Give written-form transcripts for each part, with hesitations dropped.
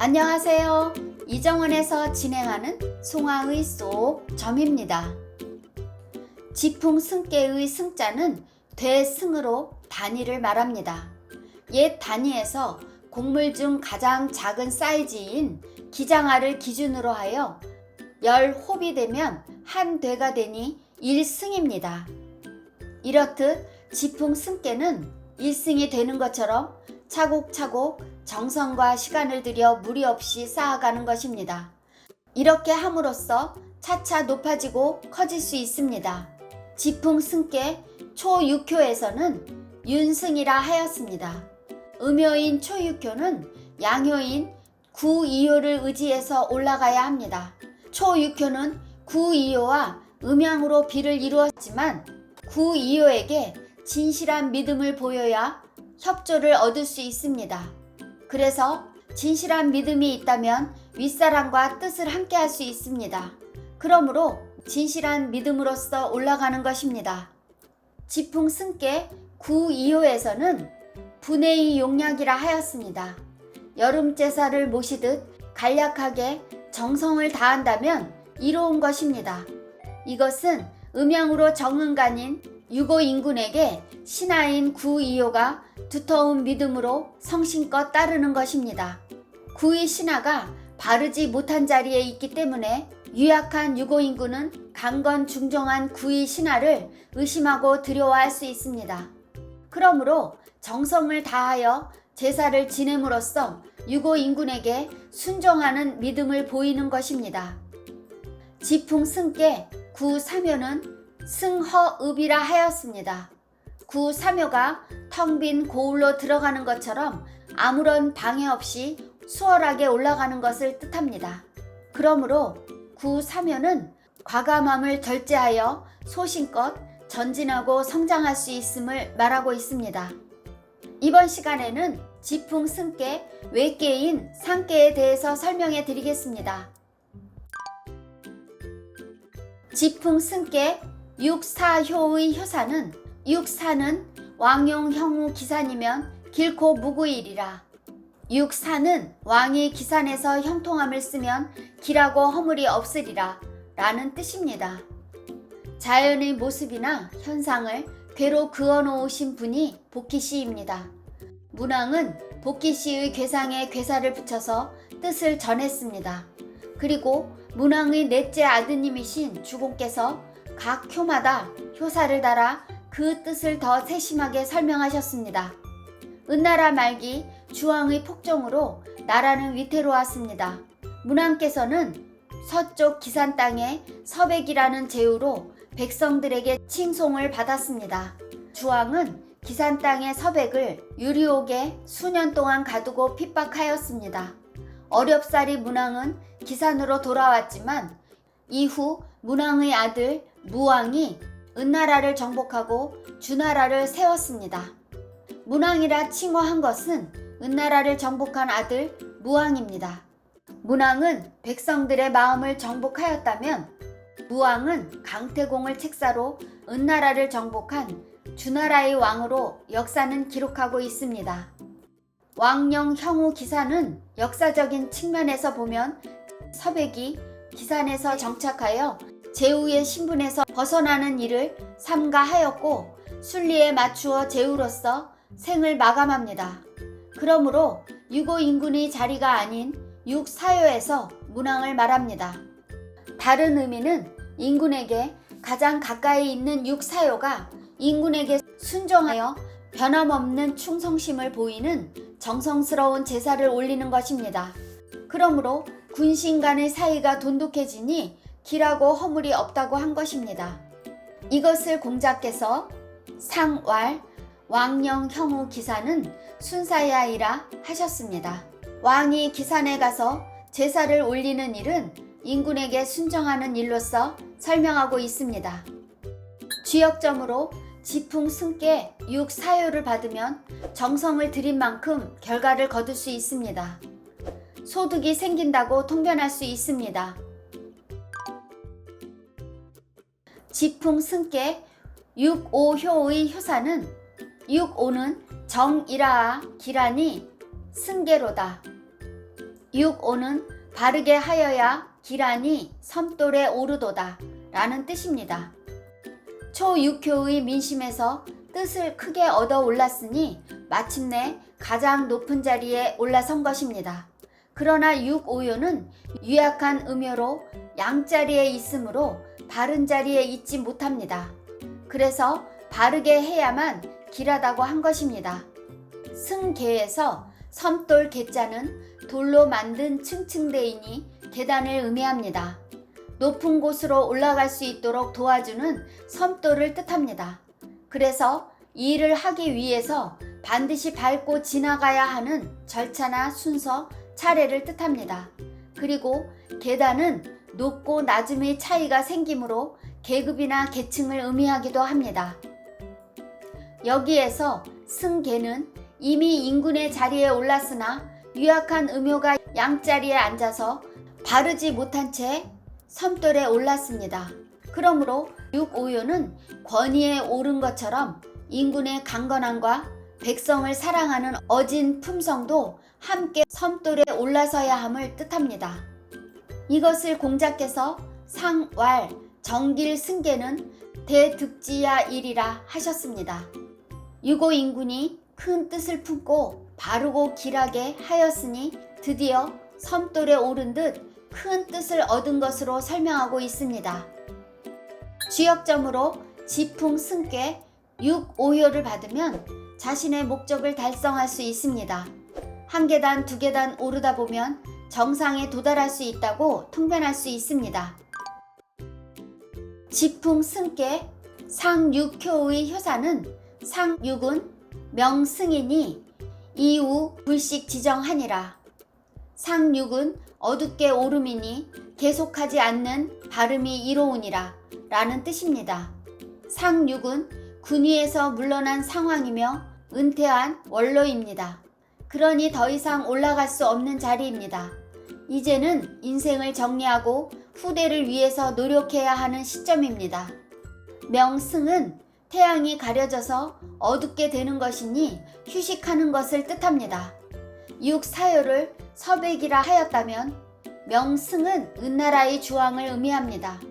안녕하세요. 이정원에서 진행하는 송화의 쏙 점입니다. 지풍승께의 승자는 대승으로 단위를 말합니다. 옛 단위에서 곡물 중 가장 작은 사이즈인 기장알을 기준으로 하여 10홉이 되면 한 되가 되니 1승입니다. 이렇듯 지풍승께는 1승이 되는 것처럼 차곡차곡 정성과 시간을 들여 무리 없이 쌓아가는 것입니다. 이렇게 함으로써 차차 높아지고 커질 수 있습니다. 지풍승께 초6효에서는 윤승이라 하였습니다. 음효인 초6효는 양효인 9-2효를 의지해서 올라가야 합니다. 초6효는 9-2효와 음양으로 비를 이루었지만 9-2효에게 진실한 믿음을 보여야 협조를 얻을 수 있습니다. 그래서 진실한 믿음이 있다면 윗사람과 뜻을 함께 할 수 있습니다. 그러므로 진실한 믿음으로써 올라가는 것입니다. 지풍승께 9-2호에서는 분해의 용약이라 하였습니다. 여름 제사를 모시듯 간략하게 정성을 다한다면 이로운 것입니다. 이것은 음양으로 정은간인 유고인군에게 신하인 9-2호가 두터운 믿음으로 성심껏 따르는 것입니다. 9의 신하가 바르지 못한 자리에 있기 때문에 유약한 유고인군은 강건 중정한 9의 신하를 의심하고 두려워할 수 있습니다. 그러므로 정성을 다하여 제사를 지냄으로써 유고인군에게 순종하는 믿음을 보이는 것입니다. 지풍승께 9-3효는 승허읍이라 하였습니다. 9-3효가 텅 빈 고울로 들어가는 것처럼 아무런 방해 없이 수월하게 올라가는 것을 뜻합니다. 그러므로 9-3효는 과감함을 절제하여 소신껏 전진하고 성장할 수 있음을 말하고 있습니다. 이번 시간에는 지풍승께 외계인 상계에 대해서 설명해 드리겠습니다. 지풍승께 6-4효의 효사는 6-4는 왕용 형우 기산이면 길코 무구일이라. 6-4는 왕이 기산에서 형통함을 쓰면 길하고 허물이 없으리라 라는 뜻입니다. 자연의 모습이나 현상을 괴로 그어놓으신 분이 복희씨입니다. 문왕은 복희씨의 괴상에 괴사를 붙여서 뜻을 전했습니다. 그리고 문왕의 넷째 아드님이신 주공께서 각 효마다 효사를 달아 그 뜻을 더 세심하게 설명하셨습니다. 은나라 말기 주왕의 폭정으로 나라는 위태로웠습니다. 문왕께서는 서쪽 기산 땅에 서백이라는 제후로 백성들에게 칭송을 받았습니다. 주왕은 기산 땅의 서백을 유리옥에 수년 동안 가두고 핍박하였습니다. 어렵사리 문왕은 기산으로 돌아왔지만 이후 문왕의 아들 무왕이 은나라를 정복하고 주나라를 세웠습니다. 문왕이라 칭호한 것은 은나라를 정복한 아들 무왕입니다. 문왕은 백성들의 마음을 정복하였다면 무왕은 강태공을 책사로 은나라를 정복한 주나라의 왕으로 역사는 기록하고 있습니다. 왕령 형우 기산은 역사적인 측면에서 보면 서백이 기산에서 정착하여 제후의 신분에서 벗어나는 일을 삼가하였고 순리에 맞추어 제후로서 생을 마감합니다. 그러므로 유고인군의 자리가 아닌 6-4효에서 문왕을 말합니다. 다른 의미는 인군에게 가장 가까이 있는 6-4효가 인군에게 순종하여 변함없는 충성심을 보이는 정성스러운 제사를 올리는 것입니다. 그러므로 군신 간의 사이가 돈독해지니 길하고 허물이 없다고 한 것입니다. 이것을 공자께서 상왈 왕령 형우 기산은 순사의 아이라 하셨습니다. 왕이 기산에 가서 제사를 올리는 일은 인군에게 순정하는 일로서 설명하고 있습니다. 주역점으로 지풍승께 6-4효를 받으면 정성을 들인 만큼 결과를 거둘 수 있습니다. 소득이 생긴다고 통변할 수 있습니다. 지풍승께 6-5효의 효사는 6-5는 정이라 기란이 승계로다. 6오는 바르게 하여야 기란이 섬돌에 오르도다 라는 뜻입니다. 초육효의 민심에서 뜻을 크게 얻어 올랐으니 마침내 가장 높은 자리에 올라선 것입니다. 그러나 6오요는 유약한 음효로 양자리에 있으므로 바른 자리에 있지 못합니다. 그래서 바르게 해야만 길하다고 한 것입니다. 승계에서 섬돌 계자는 돌로 만든 층층대이니 계단을 의미합니다. 높은 곳으로 올라갈 수 있도록 도와주는 섬돌을 뜻합니다. 그래서 이 일을 하기 위해서 반드시 밟고 지나가야 하는 절차나 순서, 차례를 뜻합니다. 그리고 계단은 높고 낮음의 차이가 생기므로 계급이나 계층을 의미하기도 합니다. 여기에서 승계는 이미 인군의 자리에 올랐으나 유약한 음효가 양자리에 앉아서 바르지 못한 채 섬돌에 올랐습니다. 그러므로 6오요는 권위에 오른 것처럼 인군의 강건함과 백성을 사랑하는 어진 품성도 함께 섬돌에 올라서야 함을 뜻합니다. 이것을 공자께서 상왈 정길 승계는 대득지야 일이라 하셨습니다. 6오 인군이 큰 뜻을 품고 바르고 길하게 하였으니 드디어 섬돌에 오른 듯 큰 뜻을 얻은 것으로 설명하고 있습니다. 지역점으로 지풍 승께 6오요를 받으면 자신의 목적을 달성할 수 있습니다. 한 계단, 두 계단 오르다 보면 정상에 도달할 수 있다고 통변할 수 있습니다. 지풍 승께 상육효의 효사는 상육은 명승이니 이후 불식 지정하니라. 상육은 어둡게 오름이니 계속하지 않는 발음이 이로우니라 라는 뜻입니다. 상육은 군위에서 물러난 상황이며 은퇴한 원로입니다. 그러니 더 이상 올라갈 수 없는 자리입니다. 이제는 인생을 정리하고 후대를 위해서 노력해야 하는 시점입니다. 명승은 태양이 가려져서 어둡게 되는 것이니 휴식하는 것을 뜻합니다. 육사요를 서백이라 하였다면 명승은 은나라의 주왕을 의미합니다.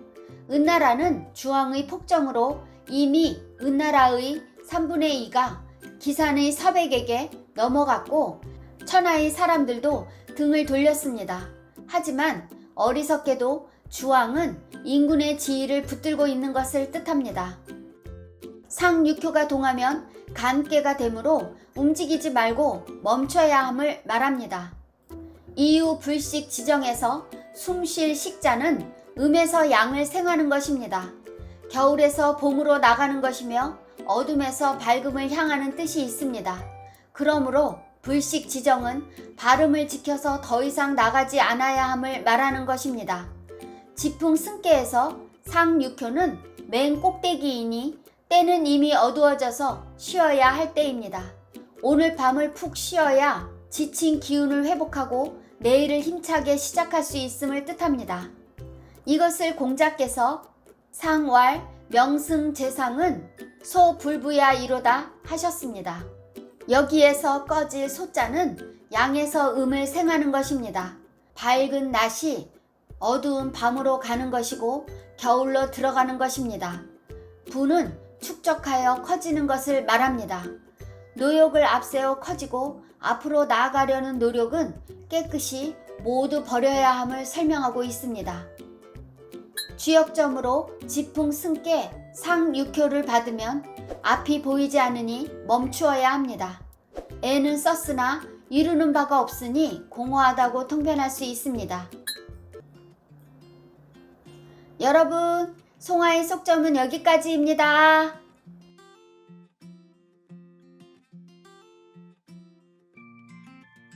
은나라는 주왕의 폭정으로 이미 은나라의 3분의 2가 기산의 서백에게 넘어갔고 천하의 사람들도 등을 돌렸습니다. 하지만 어리석게도 주왕은 인군의 지위를 붙들고 있는 것을 뜻합니다. 상육효가 동하면 간깨가 되므로 움직이지 말고 멈춰야 함을 말합니다. 이후 불식 지정에서 숨 쉴 식자는 음에서 양을 생하는 것입니다. 겨울에서 봄으로 나가는 것이며 어둠에서 밝음을 향하는 뜻이 있습니다. 그러므로 불식 지정은 발음을 지켜서 더 이상 나가지 않아야 함을 말하는 것입니다. 지풍 승계에서 상육효는 맨 꼭대기이니 때는 이미 어두워져서 쉬어야 할 때입니다. 오늘 밤을 푹 쉬어야 지친 기운을 회복하고 내일을 힘차게 시작할 수 있음을 뜻합니다. 이것을 공자께서 상왈 명승제상은 소불부야 이로다 하셨습니다. 여기에서 꺼질 소자는 양에서 음을 생하는 것입니다. 밝은 낮이 어두운 밤으로 가는 것이고 겨울로 들어가는 것입니다. 부는 축적하여 커지는 것을 말합니다. 노력을 앞세워 커지고 앞으로 나아가려는 노력은 깨끗이 모두 버려야 함을 설명하고 있습니다. 쥐역점으로 지풍 승께 상육효를 받으면 앞이 보이지 않으니 멈추어야 합니다. 애는 썼으나 이루는 바가 없으니 공허하다고 통변할 수 있습니다. 여러분, 송하의 속점은 여기까지입니다.